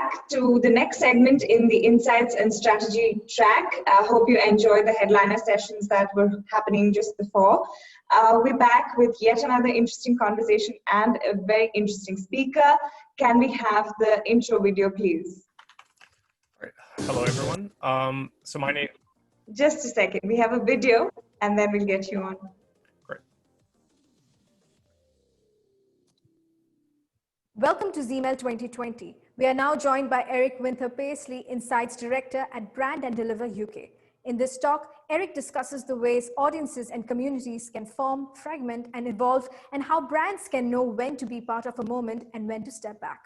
back to the next segment in the Insights and Strategy track. I hope you enjoyed the headliner sessions that were happening just before. We're back with yet another interesting conversation and a very interesting speaker. Can we have the intro video, please? All right. Hello, everyone. So my name... Just a second. We have a video, and then we'll get you on. Great. Welcome to ZMail 2020. We are now joined by Erik Winther Paisley, Insights Director at Brand and Deliver UK. In this talk, Erik discusses the ways audiences and communities can form, fragment, and evolve, and how brands can know when to be part of a moment and when to step back.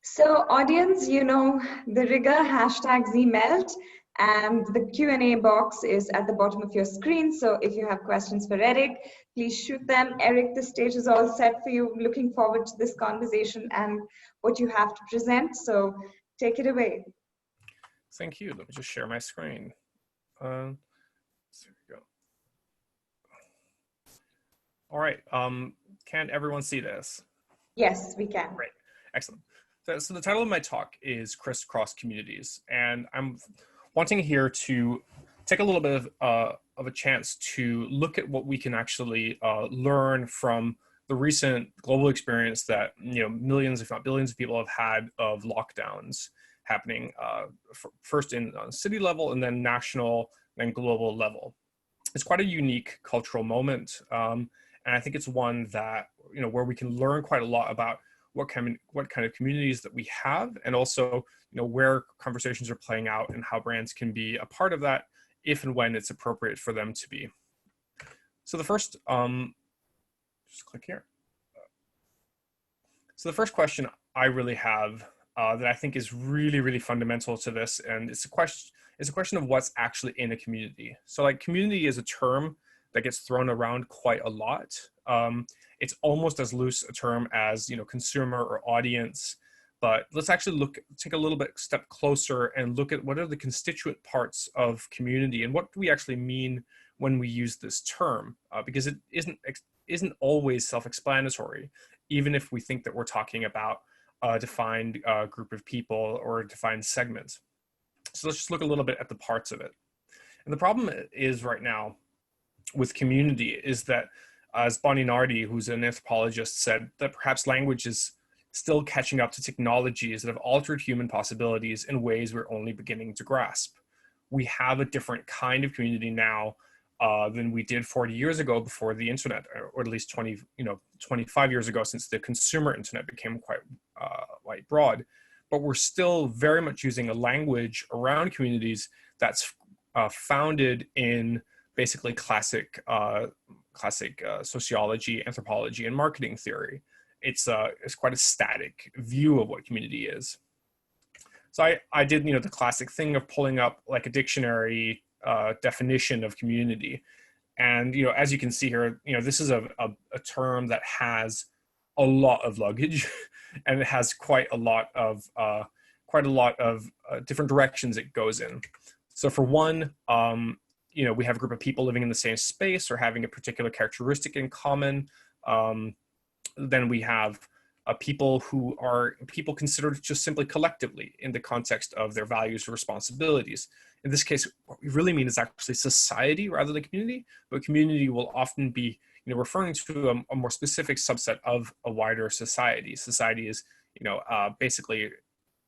So audience, you know the rigor, #ZMelt, and the Q&A box is at the bottom of your screen. So if you have questions for Erik, please shoot them. Erik, the stage is all set for you. Looking forward to this conversation and what you have to present. So take it away. Thank you. Let me just share my screen. There we go. All right. Can everyone see this? Yes, we can. Great. Excellent. So the title of my talk is Criss-Crossed Communities, and I'm wanting here to take a little bit of a chance to look at what we can actually learn from the recent global experience that millions, if not billions, of people have had of lockdowns happening first on city level and then national and global level. It's quite a unique cultural moment, and I think it's one that where we can learn quite a lot about what kind of communities that we have, and also where conversations are playing out and how brands can be a part of that if and when it's appropriate for them to be. So the first, just click here. So the first question I really have that I think is really fundamental to this, and it's a question of what's actually in a community. So like community is a term that gets thrown around quite a lot. It's almost as loose a term as consumer or audience, but let's actually take a little bit step closer and look at what are the constituent parts of community and what do we actually mean when we use this term, because it isn't always self-explanatory, even if we think that we're talking about a defined group of people or a defined segment. So let's just look a little bit at the parts of it. And the problem is right now with community is that, as Bonnie Nardi, who's an anthropologist, said, that perhaps language is still catching up to technologies that have altered human possibilities in ways we're only beginning to grasp. We have a different kind of community now than we did 40 years ago before the internet, or at least 25 years ago, since the consumer internet became quite broad. But we're still very much using a language around communities that's founded in basically classic sociology, anthropology, and marketing theory. It's quite a static view of what community is. So I did the classic thing of pulling up like a dictionary definition of community, and as you can see here, this is a term that has a lot of luggage, and it has quite a lot of different directions it goes in. So for one, we have a group of people living in the same space or having a particular characteristic in common. Then we have people who are people considered just simply collectively in the context of their values or responsibilities. In this case, what we really mean is actually society rather than community, but community will often be referring to a more specific subset of a wider society. Society is basically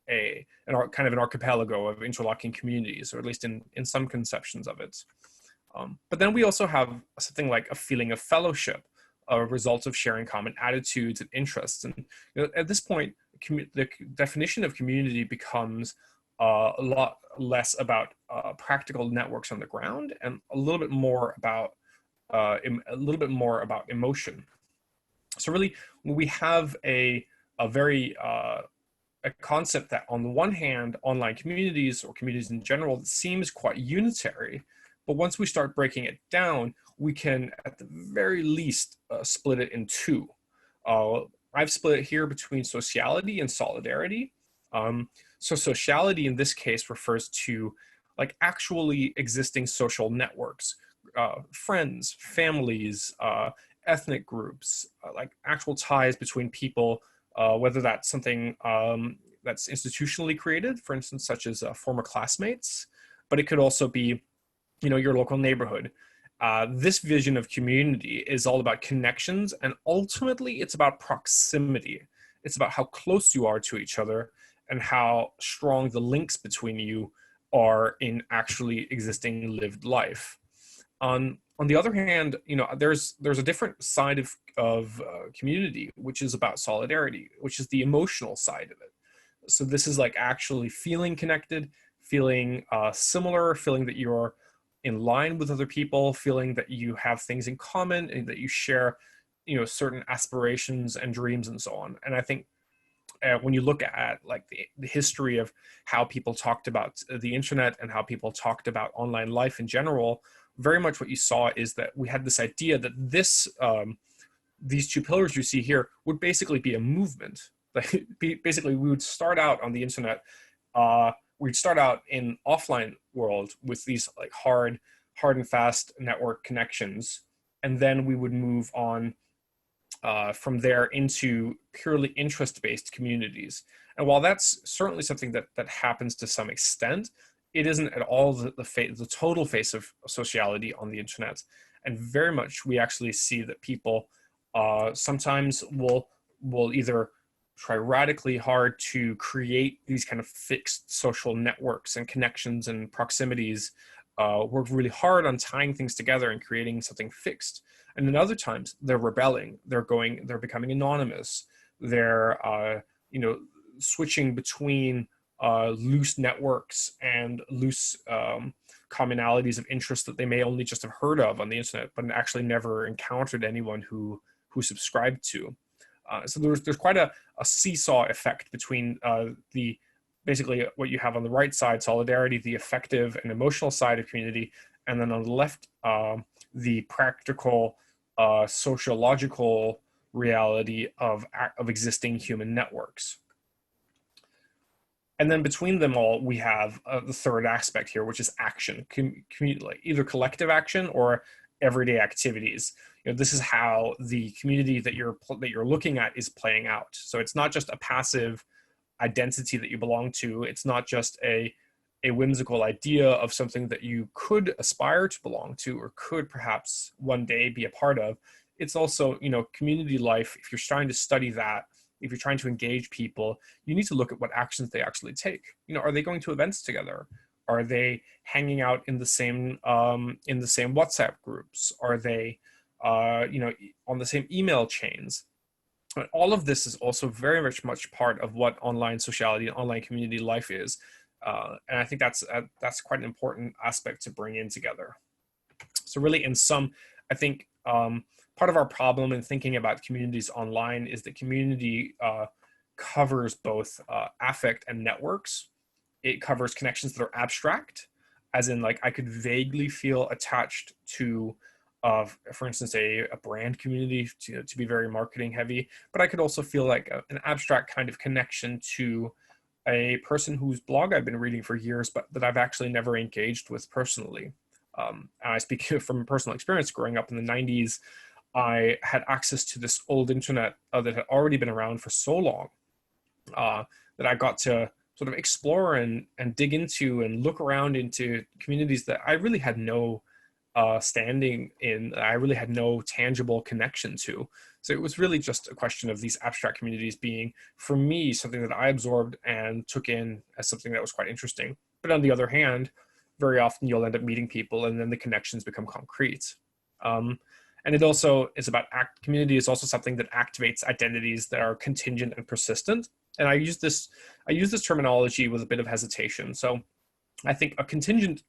kind of an archipelago of interlocking communities, or at least in some conceptions of it. But then we also have something like a feeling of fellowship, a result of sharing common attitudes and interests. And at this point, the definition of community becomes a lot less about practical networks on the ground and a little bit more about emotion. So really, we have a concept that, on the one hand, online communities or communities in general seems quite unitary, but once we start breaking it down, we can, at the very least, split it in two. I've split it here between sociality and solidarity. So sociality in this case refers to like actually existing social networks, friends, families, ethnic groups, like actual ties between people, whether that's something that's institutionally created, for instance, such as former classmates, but it could also be, your local neighborhood. This vision of community is all about connections, and ultimately it's about proximity. It's about how close you are to each other and how strong the links between you are in actually existing lived life. On the other hand, there's a different side of community, which is about solidarity, which is the emotional side of it. So this is like actually feeling connected, feeling similar, feeling that you're in line with other people, feeling that you have things in common and that you share, certain aspirations and dreams and so on. And I think when you look at like the history of how people talked about the internet and how people talked about online life in general, very much what you saw is that we had this idea that these two pillars you see here would basically be a movement. Like basically, we would start out on the internet. We'd start out in offline world with these like hard and fast network connections, and then we would move on from there into purely interest-based communities. And while that's certainly something that happens to some extent, it isn't at all the total face of sociality on the internet. And very much we actually see that people sometimes will either try radically hard to create these kind of fixed social networks and connections and proximities, work really hard on tying things together and creating something fixed. And then other times they're rebelling, they're becoming anonymous, they're switching between loose networks and loose commonalities of interest that they may only just have heard of on the internet, but actually never encountered anyone who subscribed to. So there's quite a seesaw effect between basically what you have on the right side, solidarity, the affective and emotional side of community, and then on the left, the practical, sociological reality of existing human networks. And then between them all, we have the third aspect here, which is action, like either collective action or everyday activities. This is how the community that you're looking at is playing out. So it's not just a passive identity that you belong to. It's not just a whimsical idea of something that you could aspire to belong to or could perhaps one day be a part of. It's also, community life. If you're trying to study that, if you're trying to engage people, you need to look at what actions they actually take. Are they going to events together? Are they hanging out in the same WhatsApp groups? Are they, on the same email chains? But all of this is also very much part of what online sociality and online community life is. And I think that's quite an important aspect to bring in together. So really, in sum, I think part of our problem in thinking about communities online is that community covers both affect and networks. It covers connections that are abstract, as in like I could vaguely feel attached to, for instance, a brand community to be very marketing heavy, but I could also feel like an abstract kind of connection to a person whose blog I've been reading for years, but that I've actually never engaged with personally. And I speak from personal experience. Growing up in the 90s, I had access to this old internet that had already been around for so long that I got to sort of explore and dig into and look around into communities that I really had no standing in, I really had no tangible connection to. So it was really just a question of these abstract communities being, for me, something that I absorbed and took in as something that was quite interesting. But on the other hand, very often you'll end up meeting people and then the connections become concrete. And it also is about community is also something that activates identities that are contingent and persistent. And I use this terminology with a bit of hesitation. So I think a contingent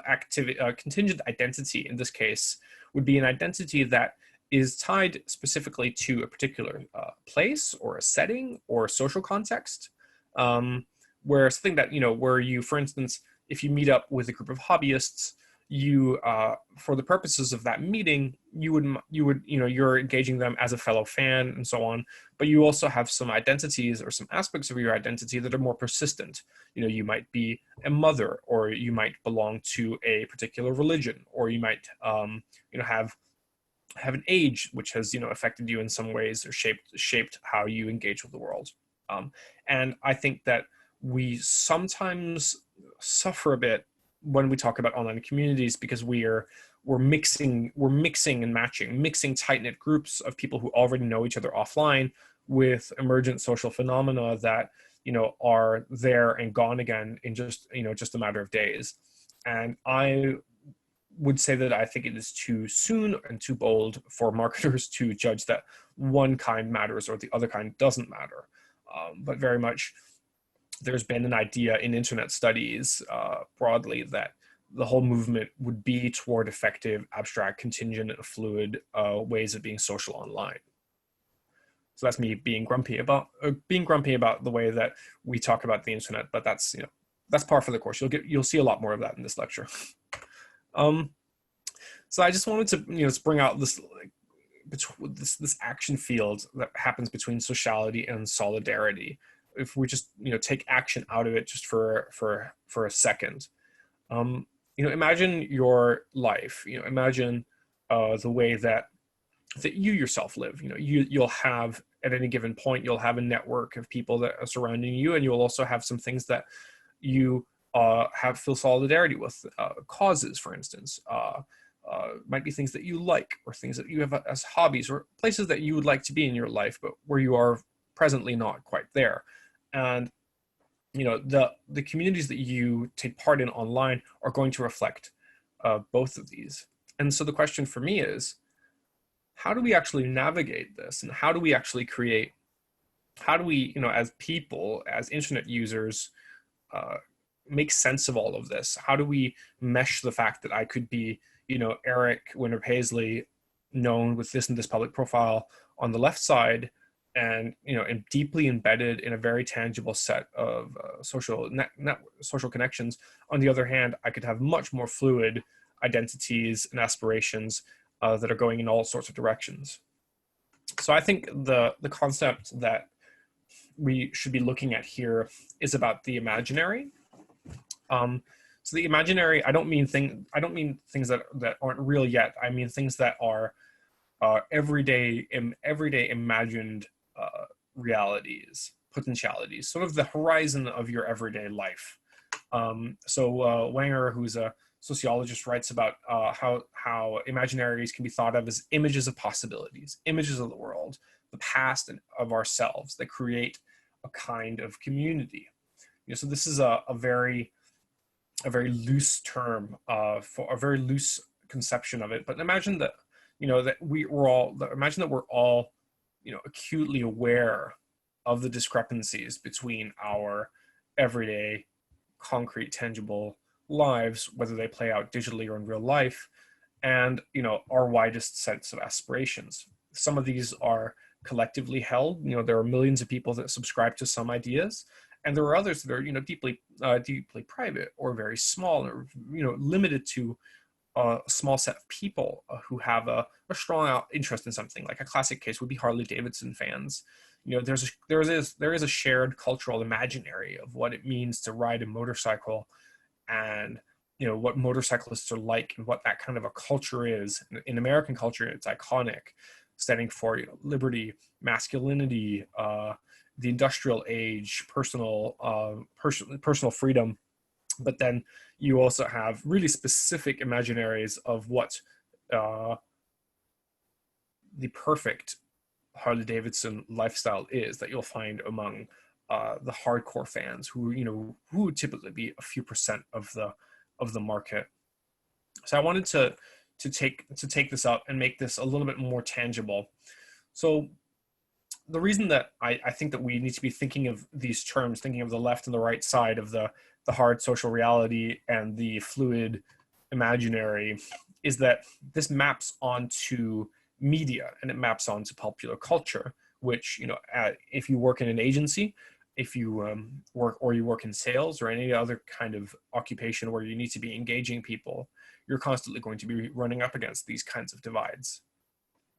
identity in this case would be an identity that is tied specifically to a particular place or a setting or a social context, where something that, where you, for instance, if you meet up with a group of hobbyists, you, for the purposes of that meeting, you're engaging them as a fellow fan and so on, but you also have some identities or some aspects of your identity that are more persistent. You might be a mother, or you might belong to a particular religion, or you might, have an age which has, affected you in some ways, or shaped how you engage with the world. And I think that we sometimes suffer a bit when we talk about online communities, because we're mixing and mixing tight-knit groups of people who already know each other offline with emergent social phenomena that are there and gone again in just a matter of days. And I would say that I think it is too soon and too bold for marketers to judge that one kind matters or the other kind doesn't matter. But very much, there's been an idea in internet studies broadly that the whole movement would be toward effective, abstract, contingent, and fluid ways of being social online. So that's me being grumpy about the way that we talk about the internet, but that's par for the course. You'll see a lot more of that in this lecture. So I just wanted to bring out this action field that happens between sociality and solidarity. If we just take action out of it just for a second, imagine your life. Imagine the way that you yourself live. You'll have, at any given point, you'll have a network of people that are surrounding you, and you'll also have some things that you feel solidarity with, causes, for instance. Might be things that you like, or things that you have as hobbies, or places that you would like to be in your life, but where you are presently not quite there. And the communities that you take part in online are going to reflect both of these. And so the question for me is, how do we actually navigate this, and how do we actually as people, as internet users, make sense of all of this? How do we mesh the fact that I could be Erik Winther Paisley, known with this and this public profile on the left side, and and deeply embedded in a very tangible set of social connections. On the other hand, I could have much more fluid identities and aspirations that are going in all sorts of directions. So I think the concept that we should be looking at here is about the imaginary. So the imaginary, I don't mean things that aren't real yet. I mean things that are everyday imagined realities, potentialities, sort of the horizon of your everyday life. So Wenger, who's a sociologist, writes about how imaginaries can be thought of as images of possibilities, images of the world, the past, and of ourselves, that create a kind of community. So this is a very loose term for a very loose conception of it. But imagine that imagine that we're all acutely aware of the discrepancies between our everyday, concrete, tangible lives, whether they play out digitally or in real life, and our widest sets of aspirations. Some of these are collectively held. There are millions of people that subscribe to some ideas, and there are others that are deeply private, or very small, or limited to a small set of people who have a strong interest in something. Like a classic case would be Harley Davidson fans. There is a shared cultural imaginary of what it means to ride a motorcycle, and what motorcyclists are like, and what that kind of a culture is. In American culture, it's iconic, standing for liberty, masculinity, the industrial age, personal freedom. But then you also have really specific imaginaries of what the perfect Harley Davidson lifestyle is, that you'll find among the hardcore fans, who would typically be a few percent of the market. So I wanted to take this up and make this a little bit more tangible. So the reason that I think that we need to be thinking of these terms, thinking of the left and the right side of the hard social reality and the fluid imaginary, is that this maps onto media, and it maps onto popular culture, which, if you work in an agency, if you work in sales or any other kind of occupation where you need to be engaging people, you're constantly going to be running up against these kinds of divides.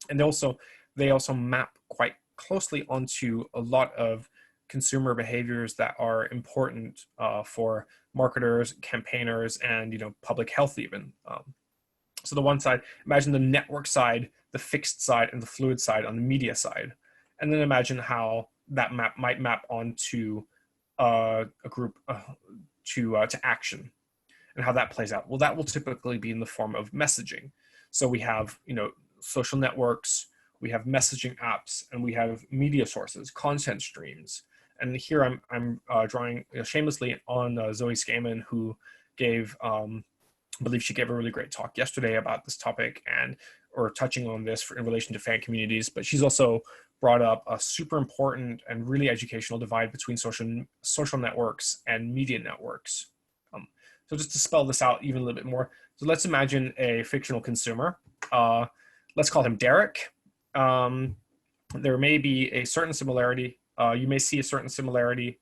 And they also map quite closely onto a lot of consumer behaviors that are important for marketers, campaigners, and public health even. So the one side, imagine the network side, the fixed side, and the fluid side on the media side, and then imagine how that might map onto a group to action, and how that plays out. Well, that will typically be in the form of messaging. So we have social networks, we have messaging apps, and we have media sources, content streams. And here I'm drawing shamelessly on Zoe Skaman, who gave, I believe she gave a really great talk yesterday about this topic or touching on this in relation to fan communities. But she's also brought up a super important and really educational divide between social networks and media networks. So just to spell this out even a little bit more, so let's imagine a fictional consumer. Let's call him Derek. There may be a certain similarity. You may see a certain similarity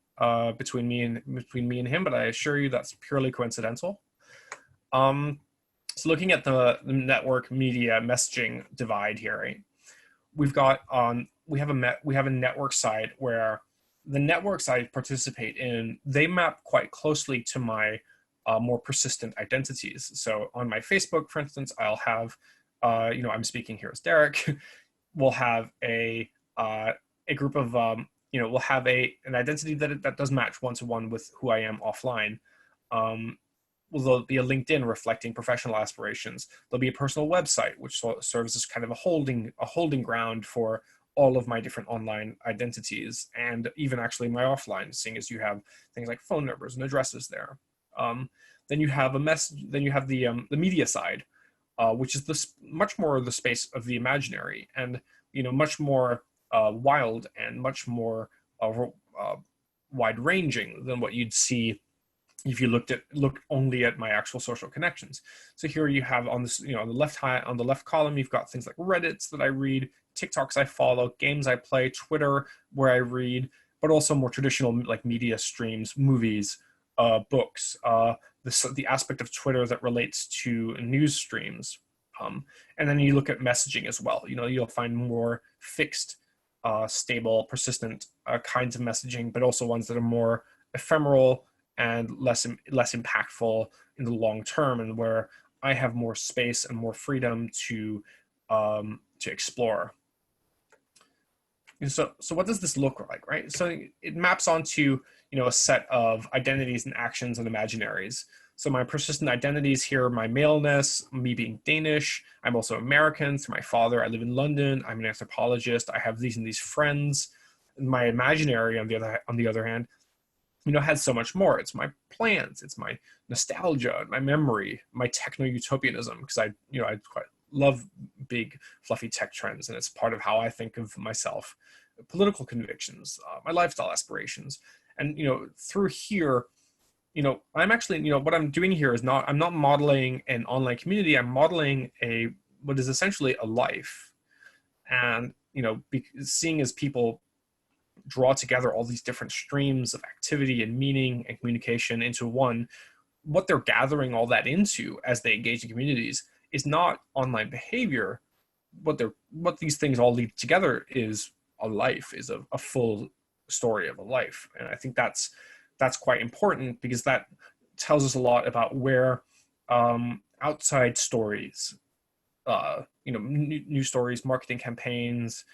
between me and him, but I assure you that's purely coincidental. So looking at the network media messaging divide here, right? We have a network side where the networks I participate in, they map quite closely to my more persistent identities. So on my Facebook, for instance, I'll have, I'm speaking here as Derek. We'll have a group of, we'll have an identity that does match one-to-one with who I am offline. There'll be a LinkedIn reflecting professional aspirations. There'll be a personal website, which serves as kind of a holding ground for all of my different online identities, and even actually my offline, seeing as you have things like phone numbers and addresses there. Then you have the media side, which is much more the space of the imaginary, and much more wild and much more wide-ranging than what you'd see if you looked only at my actual social connections. So here you have on this, on the left column, you've got things like Reddits that I read, TikToks I follow, games I play, Twitter where I read, but also more traditional like media streams, movies, books, the aspect of Twitter that relates to news streams. And then you look at messaging as well. You'll find more fixed, stable, persistent kinds of messaging, but also ones that are more ephemeral and less impactful in the long term, and where I have more space and more freedom to explore. And so what does this look like, right? So it maps onto a set of identities and actions and imaginaries. So my persistent identities here are my maleness, me being Danish. I'm also American through my father. I live in London. I'm an anthropologist. I have these and these friends. My imaginary, on the other hand, has so much more. It's my plans, it's my nostalgia, my memory, my techno-utopianism, because I quite love big fluffy tech trends, and it's part of how I think of myself. Political convictions, my lifestyle aspirations, and through here, I'm actually, what I'm doing here is I'm not modeling an online community. I'm modeling what is essentially a life, and seeing as people draw together all these different streams of activity and meaning and communication into one, what they're gathering all that into as they engage in communities is not online behavior. What these things all lead together is a life, is a full story of a life. And I think that's quite important, because that tells us a lot about where outside stories, news stories, marketing campaigns,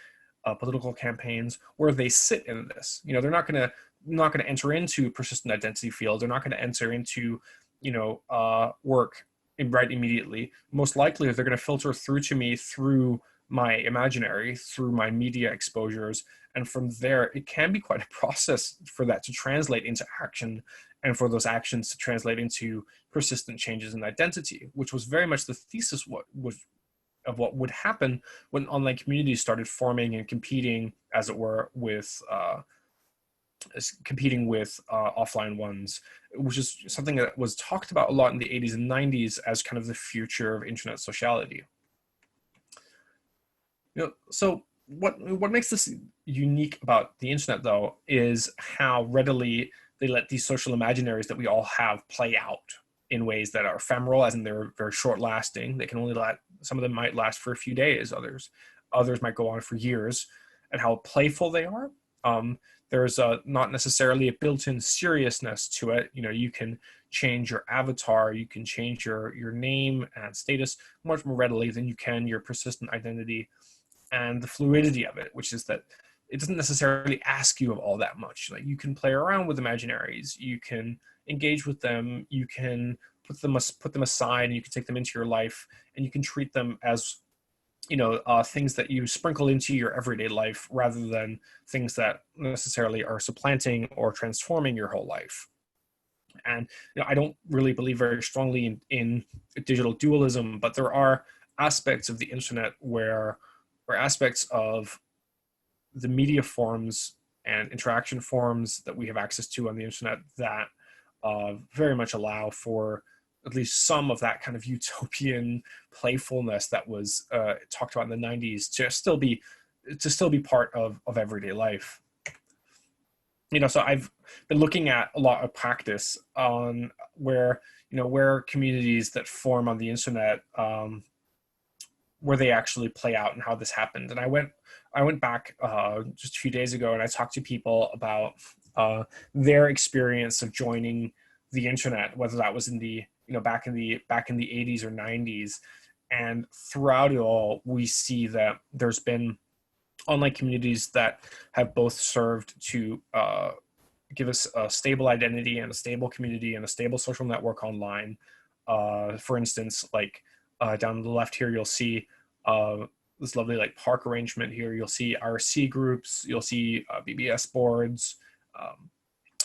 political campaigns, where they sit in this. They're not going to enter into persistent identity fields. They're not going to enter into work right immediately. Most likely they're going to filter through to me through my imaginary, through my media exposures, and from there it can be quite a process for that to translate into action, and for those actions to translate into persistent changes in identity, which was very much the thesis of what would happen when online communities started forming and competing, as it were, with offline ones, which is something that was talked about a lot in the 80s and 90s as kind of the future of internet sociality. So what makes this unique about the internet, though, is how readily they let these social imaginaries that we all have play out in ways that are ephemeral, as in they're very short lasting. They can only some of them might last for a few days, others might go on for years, and how playful they are. There's not necessarily a built-in seriousness to it. You can change your avatar, you can change your name and status much more readily than you can your persistent identity, and the fluidity of it, which is that it doesn't necessarily ask you of all that much. Like, you can play around with imaginaries, you can engage with them, you can put them aside, and you can take them into your life, and you can treat them as things that you sprinkle into your everyday life, rather than things that necessarily are supplanting or transforming your whole life. And I don't really believe very strongly in digital dualism, but there are aspects of the internet or aspects of the media forms and interaction forms that we have access to on the internet that very much allow for at least some of that kind of utopian playfulness that was talked about in the 90s to still be part of everyday life. So I've been looking at a lot of practice on where communities that form on the internet, where they actually play out and how this happened. And I went back just a few days ago, and I talked to people about their experience of joining the internet, whether that was in the back in the 80s or 90s. And throughout it all, we see that there's been online communities that have both served to give us a stable identity and a stable community and a stable social network online. For instance, like down on the left here, you'll see this lovely like park arrangement here. You'll see RC groups, you'll see BBS boards,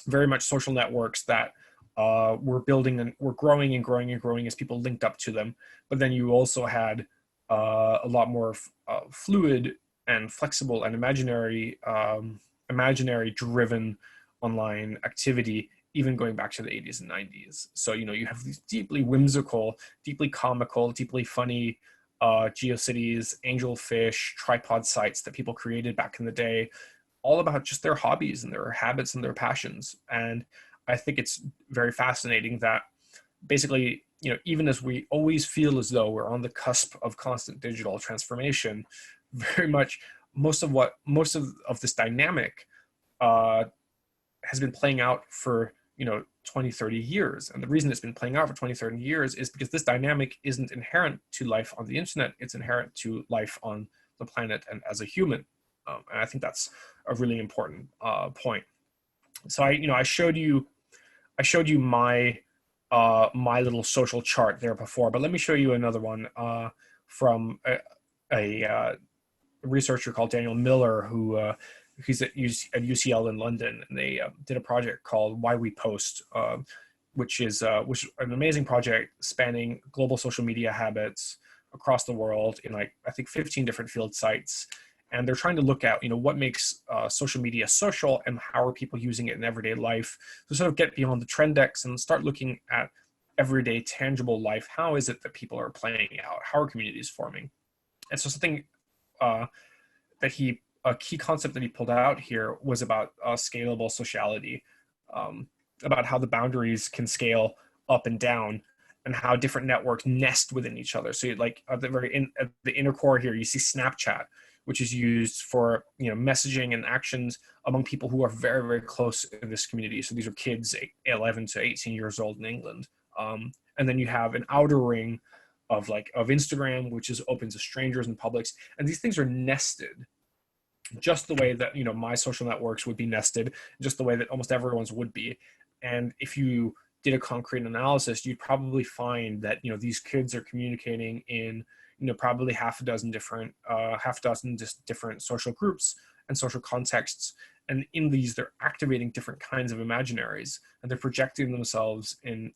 very much social networks that were building and were growing and growing and growing as people linked up to them. But then you also had a lot more fluid and flexible and imaginary driven online activity, even going back to the 80s and 90s. So, you have these deeply whimsical, deeply comical, deeply funny GeoCities, angelfish, tripod sites that people created back in the day, all about just their hobbies and their habits and their passions. And I think it's very fascinating that basically, even as we always feel as though we're on the cusp of constant digital transformation, very much most of this dynamic has been playing out for 20, 30 years. And the reason it's been playing out for 20, 30 years is because this dynamic isn't inherent to life on the internet. It's inherent to life on the planet and as a human. And I think that's a really important point. So I showed you my my little social chart there before, but let me show you another one from a researcher called Daniel Miller, who he's at UCL in London, and they did a project called Why We Post, which is an amazing project spanning global social media habits across the world in I think 15 different field sites. And they're trying to look at, what makes social media social and how are people using it in everyday life, to sort of get beyond the Trendex and start looking at everyday tangible life. How is it that people are playing out? How are communities forming? And so something a key concept that he pulled out here was about scalable sociality, about how the boundaries can scale up and down, and how different networks nest within each other. So at the inner core here, you see Snapchat, which is used for messaging and actions among people who are very, very close in this community. So these are kids 11 to 18 years old in England. And then you have an outer ring of Instagram, which is open to strangers and publics. And these things are nested just the way that my social networks would be nested, just the way that almost everyone's would be. And if you did a concrete analysis, you'd probably find that these kids are communicating in probably half a dozen different social groups and social contexts. And in these, they're activating different kinds of imaginaries, and they're projecting themselves in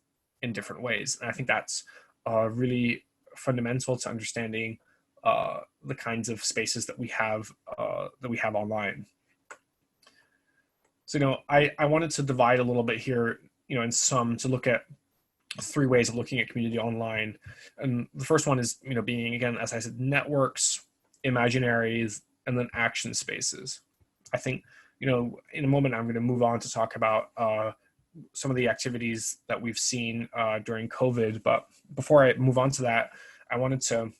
different ways. And I think that's really fundamental to understanding the kinds of spaces that we have online. So I wanted to divide a little bit here, to look at 3 ways of looking at community online. And the first one is, being, again, as I said, networks, imaginaries, and then action spaces. I think, you know, in a moment, I'm going to move on to talk about some of the activities that we've seen during COVID. But before I move on to that, I wanted to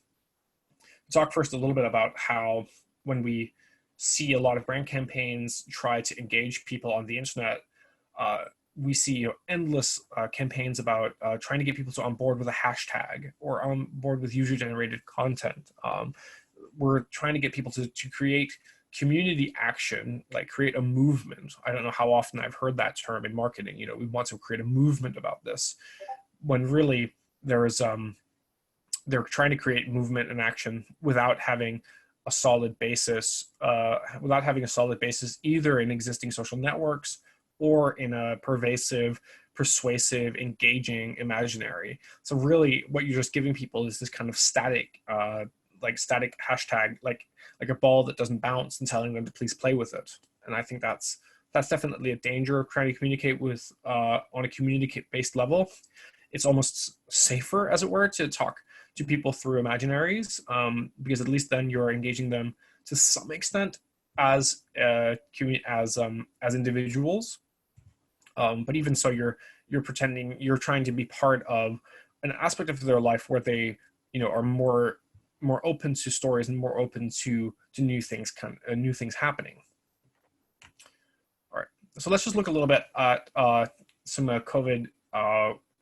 talk first a little bit about how when we see a lot of brand campaigns try to engage people on the internet, we see, you know, endless campaigns about trying to get people to on board with a hashtag or on board with user-generated content. We're trying to get people to create community action, like create a movement. I don't know how often I've heard that term in marketing. You know, we want to create a movement about this, when really there is they're trying to create movement and action without having a solid basis, either in existing social networks or in a pervasive, persuasive, engaging imaginary. So really what you're just giving people is this kind of static hashtag, like a ball that doesn't bounce, and telling them to please play with it. And I think that's definitely a danger of trying to communicate with on a community-based level. It's almost safer, as it were, to talk to people through imaginaries, because at least then you're engaging them to some extent as individuals. But even so, you're pretending, you're trying to be part of an aspect of their life where they, you know, are more open to stories and more open to new things happening. All right, so let's just look a little bit at some COVID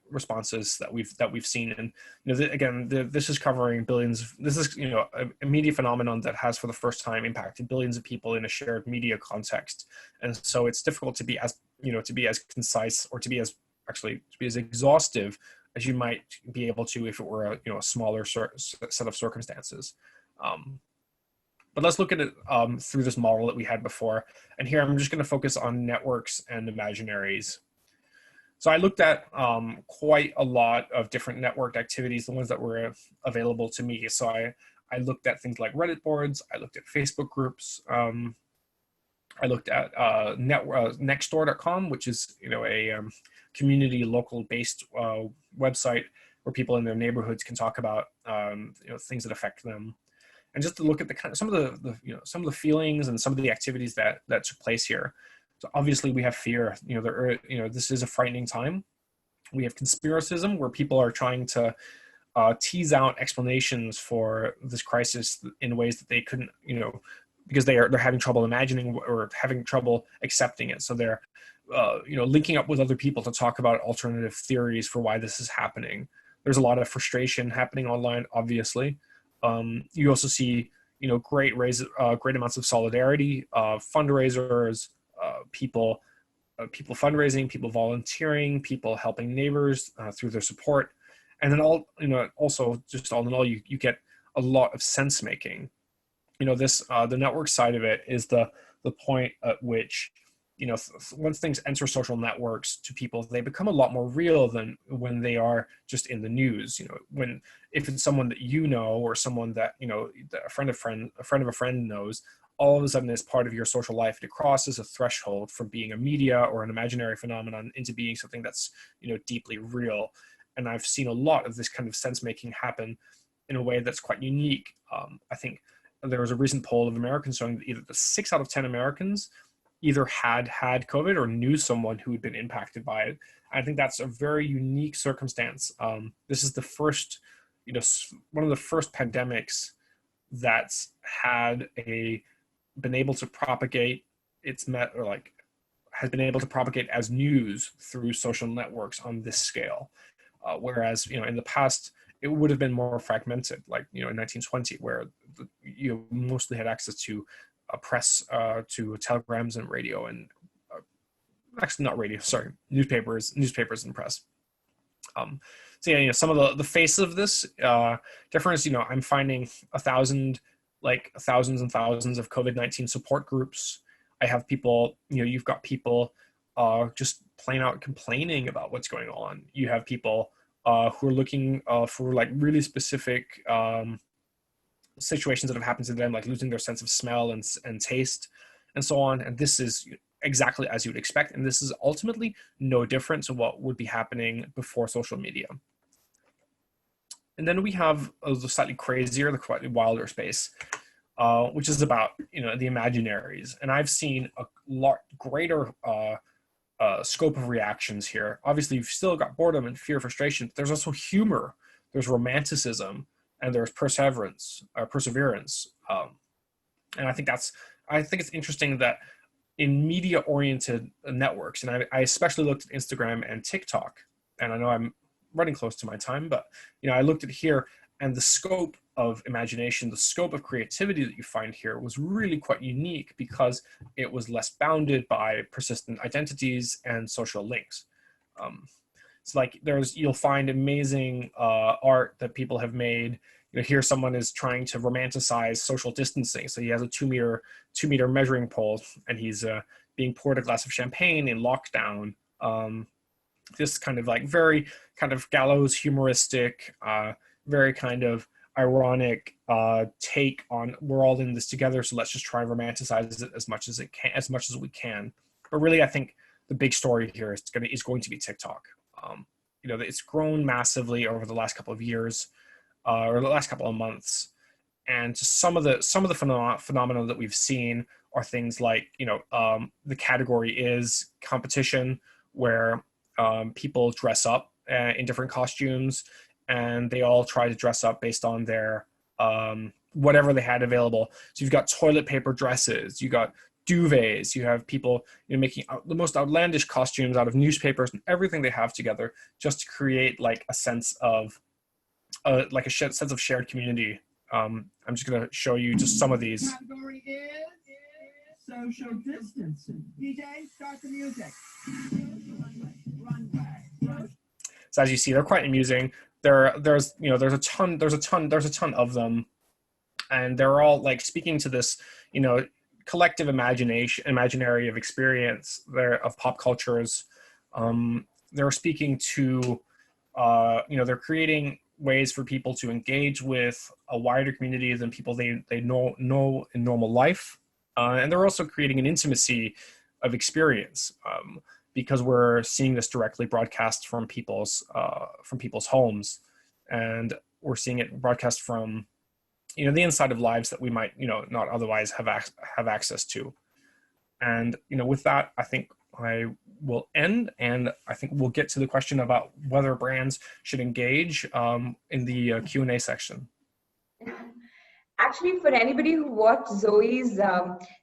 responses that we've seen. And, you know, this is covering billions. This is, you know, a media phenomenon that has for the first time impacted billions of people in a shared media context. And so it's difficult to be as concise, or to be as exhaustive as you might be able to if it were a smaller set of circumstances. But let's look at it through this model that we had before. And here I'm just going to focus on networks and imaginaries. So I looked at quite a lot of different networked activities, the ones that were available to me. So I looked at things like Reddit boards, I looked at Facebook groups, I looked at nextdoor.com, which is, you know, a community local-based website where people in their neighborhoods can talk about you know, things that affect them, and just to look at the kind of some of the feelings and some of the activities that took place here. So obviously we have fear. You know, this is a frightening time. We have conspiracism, where people are trying to tease out explanations for this crisis in ways that they couldn't, you know, because they're having trouble imagining or having trouble accepting it. So they're you know, linking up with other people to talk about alternative theories for why this is happening. There's a lot of frustration happening online, obviously. You also see, you know, great amounts of solidarity, fundraisers, people fundraising, people volunteering, people helping neighbors through their support. And then also just all in all, you get a lot of sense making. You know, this the network side of it is the point at which, you know, once things enter social networks to people, they become a lot more real than when they are just in the news. You know, if it's someone that you know, or someone that, you know, a friend of a friend knows, all of a sudden as part of your social life, it crosses a threshold from being a media or an imaginary phenomenon into being something that's, you know, deeply real. And I've seen a lot of this kind of sense making happen in a way that's quite unique. I think there was a recent poll of Americans showing that either 6 out of 10 Americans either had COVID or knew someone who had been impacted by it. I think that's a very unique circumstance. This is the first, you know, one of the first pandemics that's been able to propagate has been able to propagate as news through social networks on this scale. Whereas, you know, in the past, it would have been more fragmented, like, you know, in 1920, where you mostly had access to press, to telegrams and radio, and actually not radio, sorry, newspapers and press. So yeah, you know, some of the face of this difference, you know, I'm finding thousands and thousands of COVID-19 support groups. I have people, you know, you've got people just plain out complaining about what's going on. You have people who are looking for like really specific situations that have happened to them, like losing their sense of smell and taste and so on. And this is exactly as you would expect. And this is ultimately no different to what would be happening before social media. And then we have the slightly crazier, the quite wilder space. which is about, the imaginaries. And I've seen a lot greater scope of reactions here. Obviously, you've still got boredom and fear, frustration, but there's also humor, there's romanticism, and there's perseverance. And I think it's interesting that in media-oriented networks, and I especially looked at Instagram and TikTok, and I know I'm running close to my time, but I looked at here, and the scope of imagination, the scope of creativity that you find here was really quite unique because it was less bounded by persistent identities and social links. It's like you'll find amazing art that people have made. Here someone is trying to romanticize social distancing. So he has a two meter measuring pole, and he's being poured a glass of champagne in lockdown. This kind of like very kind of gallows humoristic, very kind of ironic take on, we're all in this together, so let's just try and romanticize it as much as we can. But really, I think the big story here is going to be TikTok. It's grown massively over the last couple of years, or the last couple of months, and some of the phenomena that we've seen are things like the category is competition, where people dress up in different costumes, and they all try to dress up based on their whatever they had available. So you've got toilet paper dresses, you got duvets, you have people making the most outlandish costumes out of newspapers and everything they have together, just to create like a sense of sense of shared community. I'm just going to show you just some of these. Category is social distancing. DJ, start the music. So as you see, they're quite amusing. There's a ton of them, and they're all like speaking to this collective imaginary of experience there of pop cultures. They're speaking to they're creating ways for people to engage with a wider community than people they know in normal life, and they're also creating an intimacy of experience, because we're seeing this directly broadcast from people's homes, and we're seeing it broadcast from the inside of lives that we might not otherwise have access to. And with that, I think I will end, and I think we'll get to the question about whether brands should engage in the Q&A section. Actually, for anybody who watched Zoe's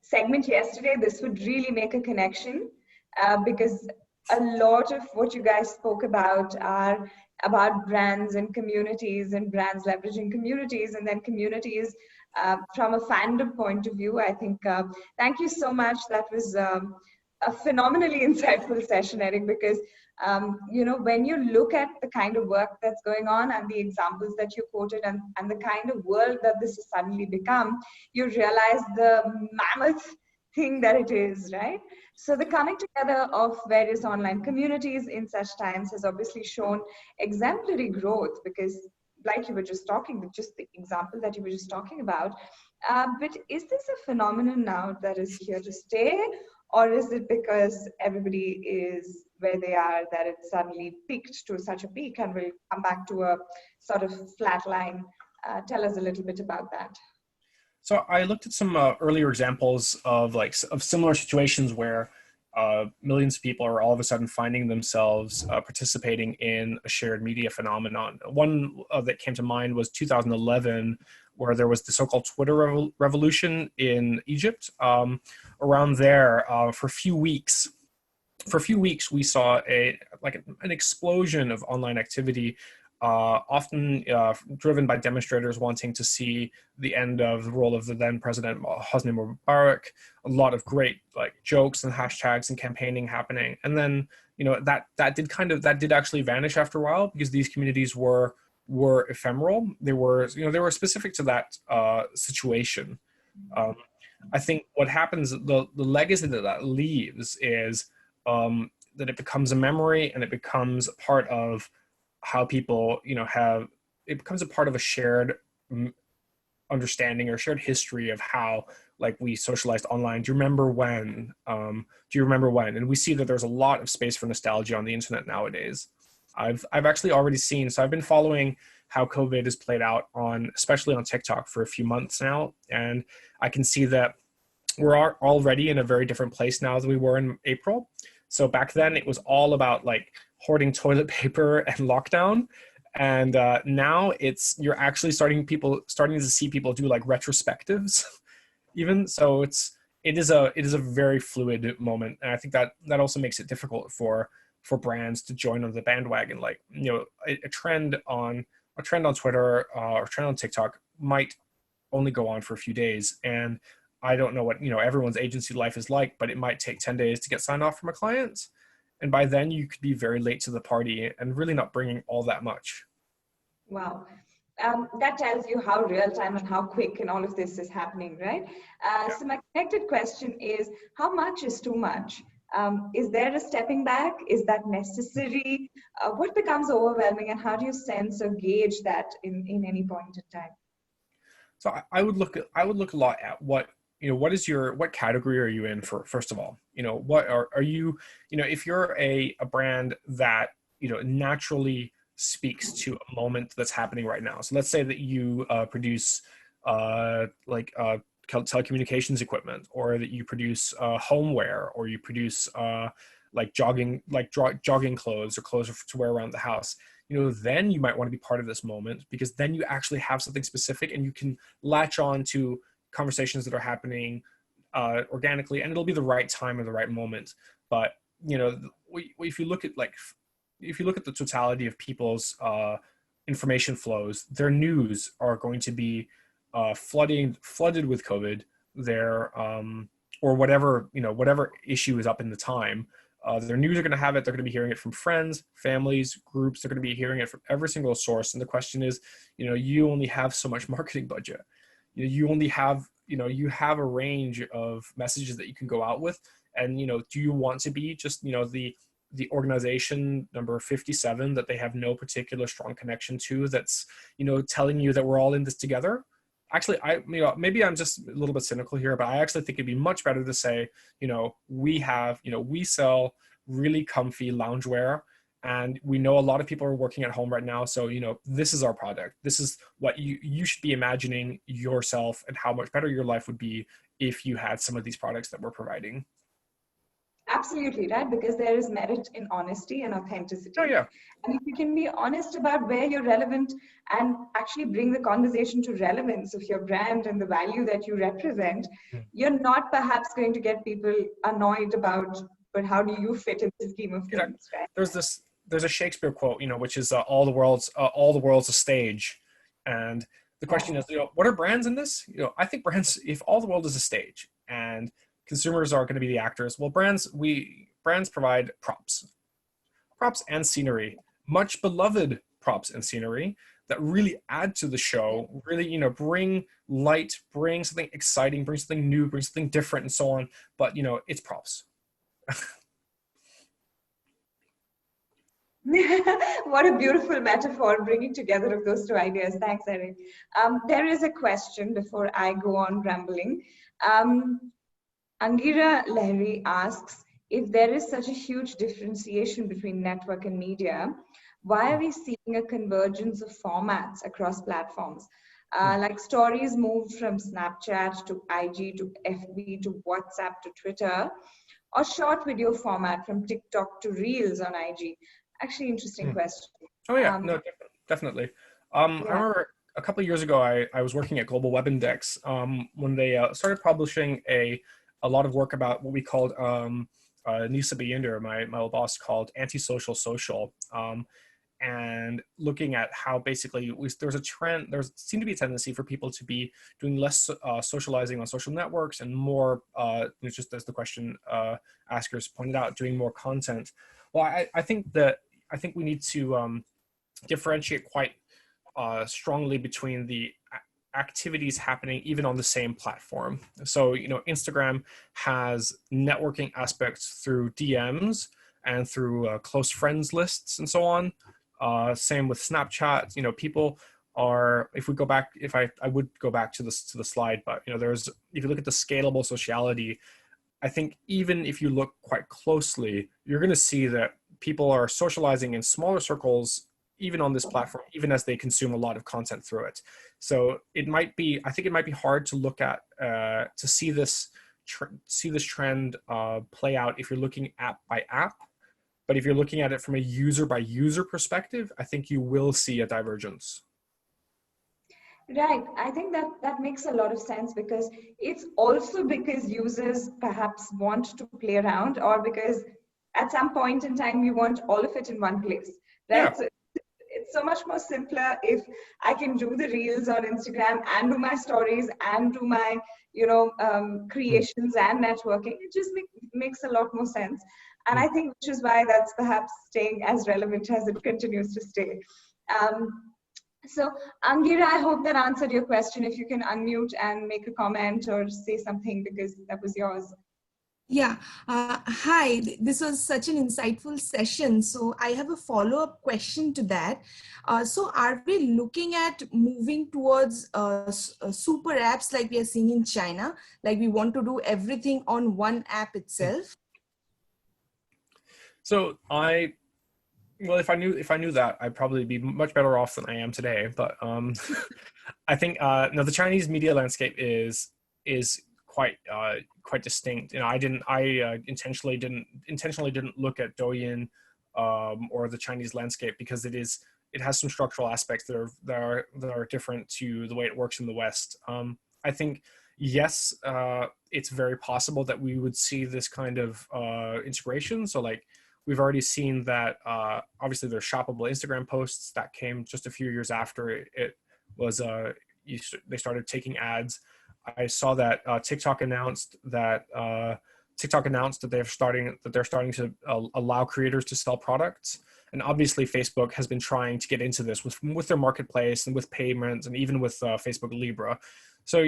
segment yesterday, this would really make a connection, because a lot of what you guys spoke about are about brands and communities, and brands leveraging communities, and then communities from a fandom point of view. I think, thank you so much. That was a phenomenally insightful session, Erik, because when you look at the kind of work that's going on and the examples that you quoted, and the kind of world that this has suddenly become, you realize the mammoth thing that it is, right? So the coming together of various online communities in such times has obviously shown exemplary growth, because like you were just talking, just the example that you were just talking about, but is this a phenomenon now that is here to stay, or is it because everybody is where they are that it suddenly peaked to such a peak and will come back to a sort of flat line? Tell us a little bit about that. So I looked at some earlier examples of similar situations where millions of people are all of a sudden finding themselves participating in a shared media phenomenon. One that came to mind was 2011, where there was the so-called Twitter revolution in Egypt. Around there, for a few weeks, we saw an explosion of online activity, often driven by demonstrators wanting to see the end of the rule of the then president Hosni Mubarak. A lot of great jokes and hashtags and campaigning happening, and then that did actually vanish after a while, because these communities were ephemeral. They were specific to that situation. I think what happens, the legacy that leaves is that it becomes a memory, and it becomes a part of how people it becomes a part of a shared understanding or shared history of how we socialized online. Do you remember when? And we see that there's a lot of space for nostalgia on the internet nowadays. I've actually already seen, so I've been following how COVID has played out on, especially on TikTok for a few months now. And I can see that we're already in a very different place now than we were in April. So back then it was all about like hoarding toilet paper and lockdown. And now you're actually starting to see people do like retrospectives even. So it is a very fluid moment. And I think that also makes it difficult for brands to join on the bandwagon. Like, a trend on Twitter or a trend on TikTok might only go on for a few days. And I don't know what, everyone's agency life is like, but it might take 10 days to get signed off from a client. And by then you could be very late to the party and really not bringing all that much. Wow. That tells you how real time and how quick and all of this is happening, right? So my connected question is, how much is too much? Is there a stepping back? Is that necessary? What becomes overwhelming, and how do you sense or gauge that in any point in time? So I would look a lot at what category are you in, first of all? What are you, if you're a brand that, naturally speaks to a moment that's happening right now. So let's say that you produce telecommunications equipment, or that you produce homeware, or you produce jogging clothes, or clothes to wear around the house. Then you might want to be part of this moment, because then you actually have something specific and you can latch on to conversations that are happening organically, and it'll be the right time or the right moment. But if you look at the totality of people's information flows, their news are going to be flooded with COVID. Or whatever issue is up in the time. Their news are going to have it. They're going to be hearing it from friends, families, groups. They're going to be hearing it from every single source. And the question is, you only have so much marketing budget. You only have, you have a range of messages that you can go out with. And, do you want to be just, the organization number 57 that they have no particular strong connection to, that's, telling you that we're all in this together? Actually, maybe I'm just a little bit cynical here, but I actually think it'd be much better to say, we sell really comfy loungewear, and we know a lot of people are working at home right now. So, this is our product. This is what you should be imagining yourself, and how much better your life would be if you had some of these products that we're providing. Absolutely, right? Because there is merit in honesty and authenticity. Oh, yeah. And if you can be honest about where you're relevant and actually bring the conversation to relevance of your brand and the value that you represent, you're not perhaps going to get people annoyed about, but how do you fit in the scheme of things, right? There's a Shakespeare quote, which is all the world's a stage. And the question is, what are brands in this? I think brands, if all the world is a stage and consumers are going to be the actors, well, brands provide props and scenery, much beloved props and scenery that really add to the show, really, bring light, bring something exciting, bring something new, bring something different, and so on. But, it's props. What a beautiful metaphor, bringing together of those two ideas. Thanks, Erik. There is a question before I go on rambling. Angira Lahiri asks, if there is such a huge differentiation between network and media, why are we seeing a convergence of formats across platforms? Like stories moved from Snapchat to IG to FB to WhatsApp to Twitter, or short video format from TikTok to Reels on IG? Actually, interesting question. Oh yeah, no, definitely. I remember a couple of years ago, I was working at Global Web Index when they started publishing a lot of work about what we called, Nisa Binder, my old boss, called antisocial social, and looking at how basically there seemed to be a tendency for people to be doing less socializing on social networks and more, just as the question askers pointed out, doing more content. Well, I think we need to differentiate quite strongly between the activities happening even on the same platform. So, Instagram has networking aspects through DMs and through close friends lists and so on. Same with Snapchat. People are, I would go back to the slide, but if you look at the scalable sociality, I think even if you look quite closely, you're going to see that people are socializing in smaller circles even on this platform, even as they consume a lot of content through it. So I think it might be hard to look at, to see this trend play out if you're looking app by app. But if you're looking at it from a user by user perspective, I think you will see a divergence. Right. I think that makes a lot of sense, because it's also because users perhaps want to play around, or because at some point in time you want all of it in one place, right? Yeah. So it's so much more simpler if I can do the reels on Instagram and do my stories and do my, creations and networking. It just makes a lot more sense. And I think which is why that's perhaps staying as relevant as it continues to stay. So Angira, I hope that answered your question. If you can unmute and make a comment or say something, because that was yours. Yeah. Hi, this was such an insightful session. So I have a follow-up question to that. So are we looking at moving towards super apps like we are seeing in China? Like we want to do everything on one app itself? So well, if I knew that, I'd probably be much better off than I am today. But I think no, the Chinese media landscape is quite distinct. I intentionally didn't look at Douyin or the Chinese landscape, because it has some structural aspects that are different to the way it works in the West. I think yes, it's very possible that we would see this kind of integration. So like, we've already seen that obviously there's shoppable Instagram posts that came just a few years after it was they started taking ads. I saw that TikTok announced that they're starting to allow creators to sell products. And obviously Facebook has been trying to get into this with their marketplace and with payments and even with Facebook Libra. So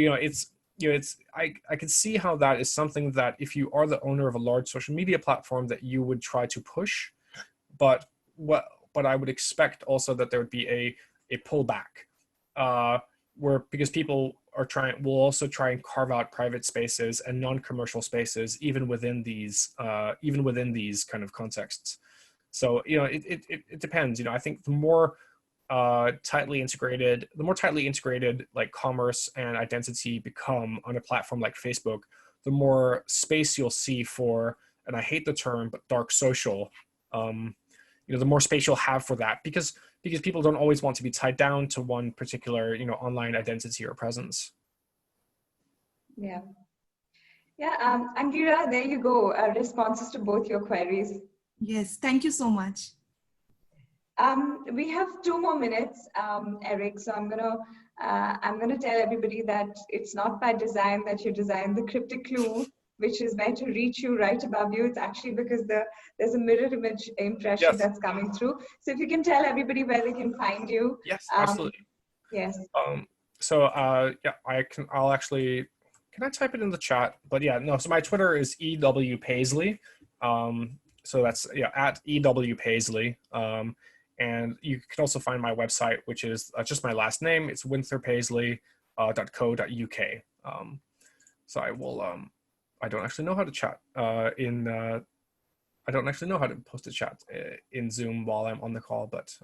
I can see how that is something that if you are the owner of a large social media platform that you would try to push, but I would expect also that there would be a pullback, because people will also try and carve out private spaces and non-commercial spaces even within these kind of contexts. So it depends. I think the more tightly integrated like commerce and identity become on a platform like Facebook, the more space you'll see for, and I hate the term, but dark social. The more space you'll have for that, because people don't always want to be tied down to one particular online identity or presence. Yeah. Angira, there you go. Responses to both your queries. Yes, thank you so much. We have 2 more minutes, Erik. So I'm gonna tell everybody that it's not by design that you designed the cryptic clue, which is meant to reach you right above you. It's actually because there's a mirror image impression that's coming through. So if you can tell everybody where they can find you. Yes, absolutely. Yes. Can I type it in the chat? But yeah, no. So my Twitter is EW Paisley. So that's at EW Paisley. And you can also find my website, which is just my last name. It's wintherpaisley.co.uk. So I will. I don't actually know how to chat I don't actually know how to post a chat in Zoom while I'm on the call, but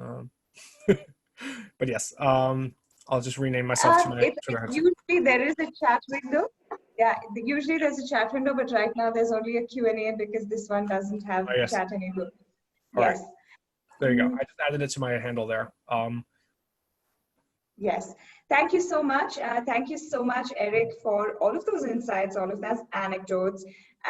but yes, I'll just rename myself to my Twitter. Usually there is a chat window. Yeah, usually there's a chat window, but right now there's only a Q&A because this one doesn't have chat anymore. Yes. Right. There you go. I just added it to my handle there. Yes. Thank you so much. Thank you so much, Erik, for all of those insights, all of those anecdotes.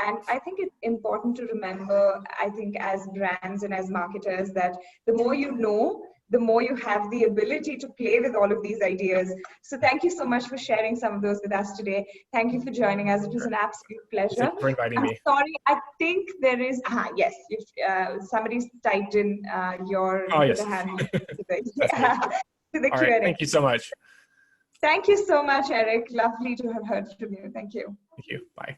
And I think it's important to remember, I think as brands and as marketers, that the more you know, the more you have the ability to play with all of these ideas. So thank you so much for sharing some of those with us today. Thank you for joining us. It was an absolute pleasure. Thank you for inviting me. Sorry, I think there is, yes, somebody's typed in your handle to the All Q&A. right, thank you so much. Thank you so much, Erik. Lovely to have heard from you. Thank you. Thank you. Bye.